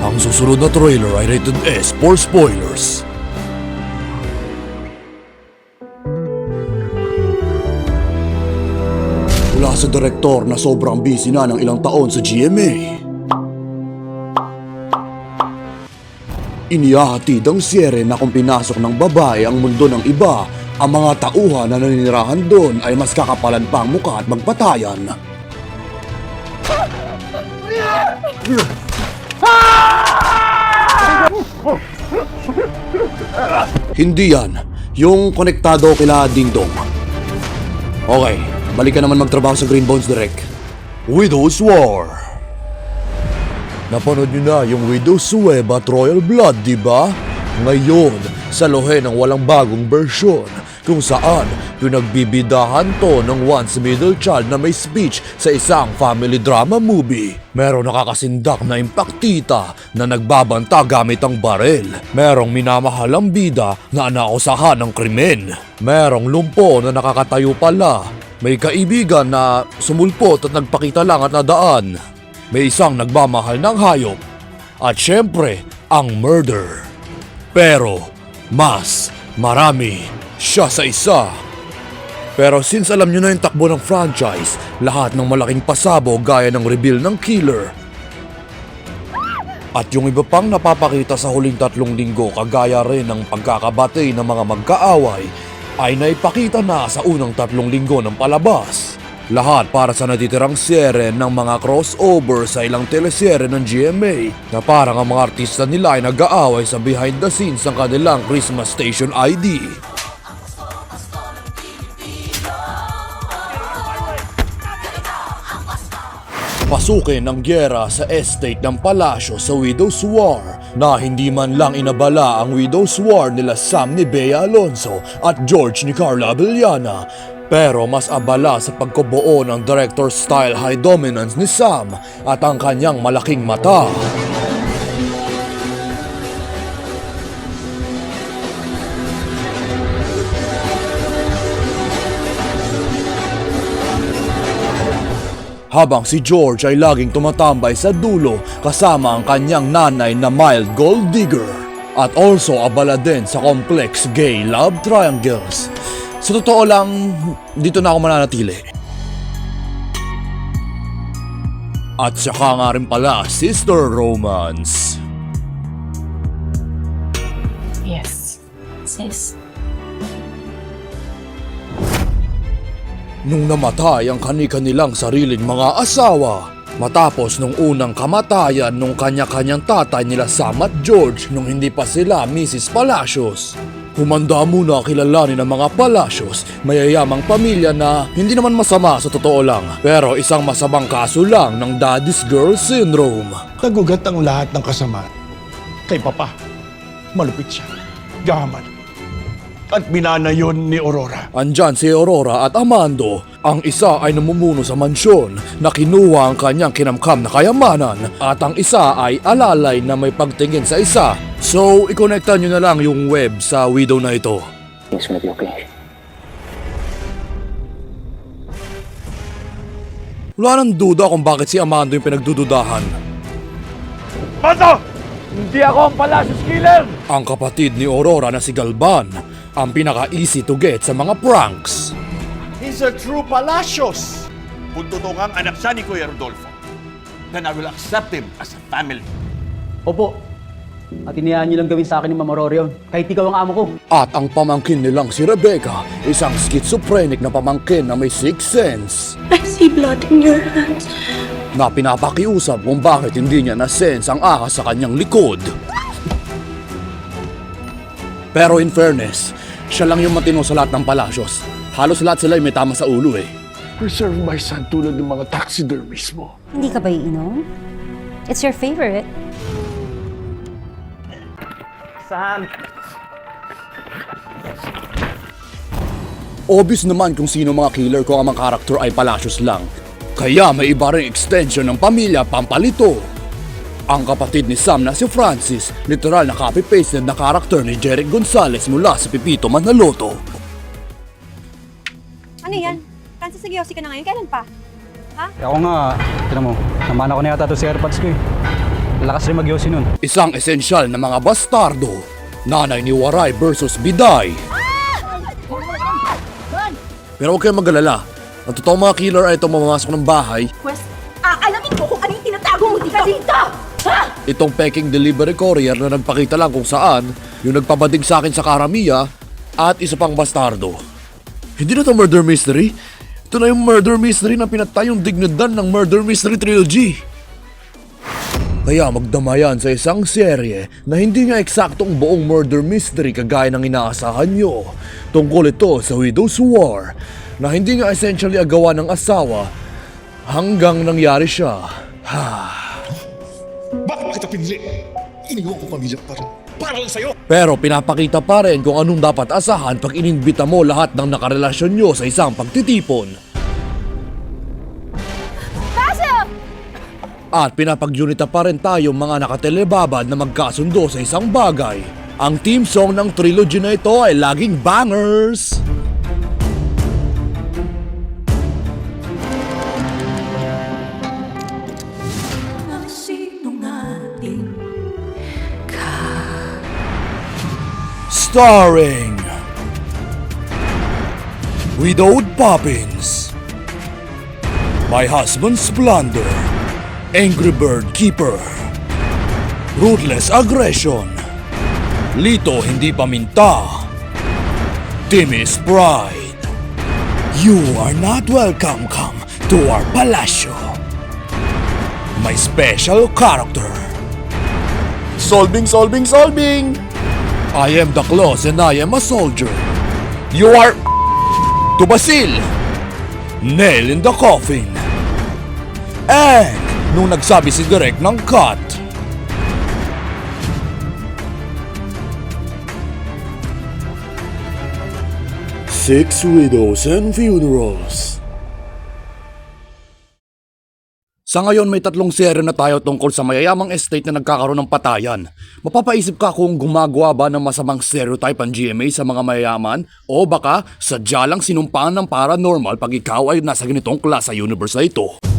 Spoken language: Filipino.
Ang susunod na trailer ay rated S for spoilers. Mula sa direktor na sobrang busy na ng ilang taon sa GMA, inihahatid ang siyere na kung pinasok ng babae ang mundo ng iba, ang mga tauhan na naninirahan doon ay mas kakapalan pa ang mukha at magpatayan. Hindi yan. Yung konektado kila Ding Dong. Okay, balik ka naman magtrabaho sa Green Bones Direct. Widow's War. Napanood nyo na yung Widow's Web at Royal Blood, di ba? Ngayon, saluhin ng walang bagong version kung saan pinagbibidahan to ng once middle child na may speech sa isang family drama movie. Merong nakakasindak na impaktita na nagbabanta gamit ang barel. Merong minamahalang bida na naakusahan ng krimen. Merong lumpo na nakakatayo pala. May kaibigan na sumulpot at nagpakita lang at nadaan. May isang nagmamahal ng hayop. At syempre, ang murder. Pero, mas marami siya sa isa. Pero since alam nyo na yung takbo ng franchise, lahat ng malaking pasabog gaya ng reveal ng killer at yung iba pang napapakita sa huling 3 linggo kagaya rin ng pagkakabati ng mga magkaaway ay naipakita na sa unang 3 linggo ng palabas. Lahat para sa natitirang siyere ng mga crossover sa ilang teleserye ng GMA na parang ang mga artista nila ay nag-aaway sa behind the scenes ng kanilang Christmas Station ID. Pasukin ang gyera sa estate ng palasyo sa Widow's War na hindi man lang inabala ang Widow's War nila Sam ni Bea Alonzo at George ni Carla Abellana, pero mas abala sa pagkubuo ng director style high dominance ni Sam at ang kanyang malaking mata. Habang si George ay laging tumatambay sa dulo kasama ang kanyang nanay na mild gold digger. At also abala din sa complex gay love triangles. Sa totoo lang, dito na ako mananatili. At saka nga rin pala, sister romance. Yes, sis. Nung namatay ang kani-kanilang sariling mga asawa, matapos nung unang kamatayan nung kanya-kanyang tatay nila Sam at George nung hindi pa sila Mrs. Palacios. Humanda muna kilalanin ng mga Palacios, mayayamang pamilya na hindi naman masama sa totoo lang, pero isang masamang kaso lang ng Daddy's Girl Syndrome. Nagugat ang lahat ng kasamaan. Kay Papa, malupit siya, yaman. At binana yon ni Aurora. Andyan si Aurora at Amando. Ang isa ay namumuno sa mansyon na kinuha ang kanyang kinamkam na kayamanan at ang isa ay alalay na may pagtingin sa isa. So, ikonekta nyo na lang yung web sa widow na ito. It's gonna be okay. Wala nang duda kung bakit si Amando yung pinagdududahan. Pato! Hindi ako ang Palacios killer! Ang kapatid ni Aurora na si Galban, ang pinaka-easy to get sa mga pranks. He's a true Palacios! Kung totoo ngang anak siya ni Kuya Rodolfo, then I will accept him as a family. Opo. At iniyaan niyo lang gawin sa akin ni Mama Rorion, kahit ikaw ang amo ko. At ang pamangkin nilang si Rebecca, isang schizophrenic na pamangkin na may sixth sense. I see blood in your hands. Na pinapakiusap kung bakit hindi niya na-sense ang ahas sa kanyang likod. Pero in fairness, siya lang yung matino sa lahat ng Palacios. Halos lahat sila ay may tama sa ulo eh. Preserve my son tulad ng mga taxidermies mo. Hindi ka ba iinom? It's your favorite. Sam! Obvious naman kung sino mga killer kung ang mga karakter ay Palacios lang. Kaya may iba ring extension ng pamilya pampalito. Ang kapatid ni Sam na si Francis, literal na copy-pasted na karakter ni Jeric Gonzalez mula sa Pipito Manaloto. Ano yan? Francis, nag-iossi ka na ngayon? Kailan pa? Ako nga, tinan mo, naman ako na yata to sa airpods ko eh. Malakas rin magyosi nun. Isang esensyal na mga bastardo. Nanay ni Waray versus Biday. Pero huwag kayong mag-alala. Ang totoong mga killer ay itong mamamasok ng bahay. Wes, aalamin ko kung ano yung tinatago mo dito! Ha? Itong peking delivery courier na nagpakita lang kung saan yung nagpabading sa akin sa Karamia at isa pang bastardo. Hindi na to murder mystery. Ito na yung murder mystery na pinatay yung dignidad ng murder mystery trilogy. Kaya magdamayan sa isang serye na hindi nga eksaktong buong murder mystery kagaya ng inaasahan nyo. Tungkol ito sa Widow's War na hindi nga essentially agawa ng asawa hanggang nangyari siya. Bakit kita pinili? Iniwan ko pamilya para lang sa'yo. Pero pinapakita pa rin kung anong dapat asahan pag inimbita mo lahat ng nakarelasyon nyo sa isang pagtitipon. At pinapagyunita pa rin tayo mga nakatelebabad na magkasundo sa isang bagay. Ang theme song ng trilogy na ito ay laging bangers! Starring Widowed Poppins, My Husband Splendor, Angry Bird Keeper, Ruthless Aggression, Lito Hindi Paminta, Timmy's Pride. You are not welcome come to our palasyo. My special character. Solving! I am the Claus and I am a soldier. You are to Basil. Nail in the coffin. And nung nagsabi si Direk ng cut. Six Widows and Funerals. Sa ngayon may 3 serye na tayo tungkol sa mayayamang estate na nagkakaroon ng patayan. Mapapaisip ka kung gumagawa ba ng masamang stereotype ang GMA sa mga mayayaman o baka sadya lang sinumpaan ng paranormal pag ikaw ay nasa ganitong klase universe na ito.